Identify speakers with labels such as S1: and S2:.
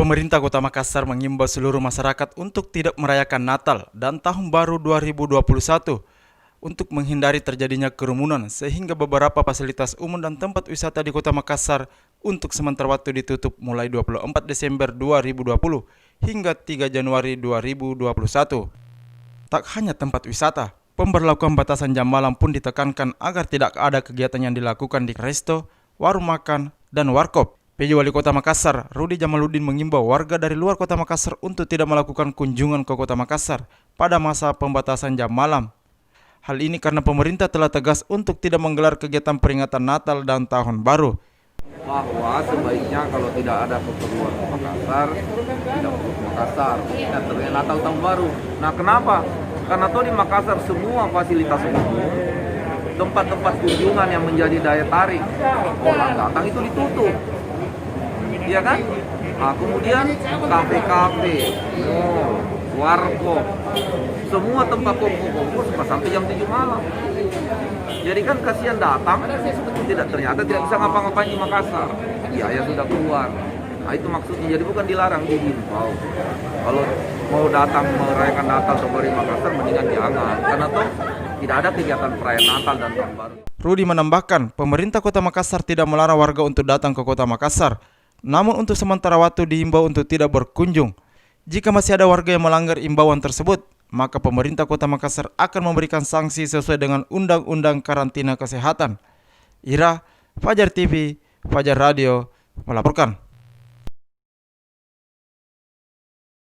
S1: Pemerintah Kota Makassar mengimbau seluruh masyarakat untuk tidak merayakan Natal dan Tahun Baru 2021 untuk menghindari terjadinya kerumunan sehingga beberapa fasilitas umum dan tempat wisata di Kota Makassar untuk sementara waktu ditutup mulai 24 Desember 2020 hingga 3 Januari 2021. Tak hanya tempat wisata, pemberlakuan batasan jam malam pun ditekankan agar tidak ada kegiatan yang dilakukan di resto, warung makan, dan warkop. PJ Wali Kota Makassar, Rudi Jamaluddin mengimbau warga dari luar Kota Makassar untuk tidak melakukan kunjungan ke Kota Makassar pada masa pembatasan jam malam. Hal ini karena pemerintah telah tegas untuk tidak menggelar kegiatan peringatan Natal dan Tahun Baru.
S2: Bahwa sebaiknya kalau tidak ada keperluan ke Makassar, tidak perlu ke Makassar. Dan terkait Natal Tahun Baru. Nah kenapa? Karena di Makassar semua fasilitas umum, tempat-tempat kunjungan yang menjadi daya tarik orang datang itu ditutup. Iya kan? Nah, kemudian kafe-kafe, mall, warkop, semua tempat kumpul sampai jam 7 malam. Jadi kan kasihan datang, ternyata tidak bisa ngapa-ngapain di Makassar. Ya sudah keluar. Nah itu maksudnya, jadi bukan dilarang, dihimbau. Kalau mau datang merayakan Natal atau Baru di Makassar, mendingan jangan. Karena tidak ada kegiatan perayaan Natal dan Tahun Baru.
S1: Rudi menambahkan, pemerintah Kota Makassar tidak melarang warga untuk datang ke Kota Makassar. Namun untuk sementara waktu diimbau untuk tidak berkunjung. Jika masih ada warga yang melanggar imbauan tersebut, maka pemerintah Kota Makassar akan memberikan sanksi sesuai dengan Undang-Undang Karantina Kesehatan. Ira, Fajar TV, Fajar Radio melaporkan.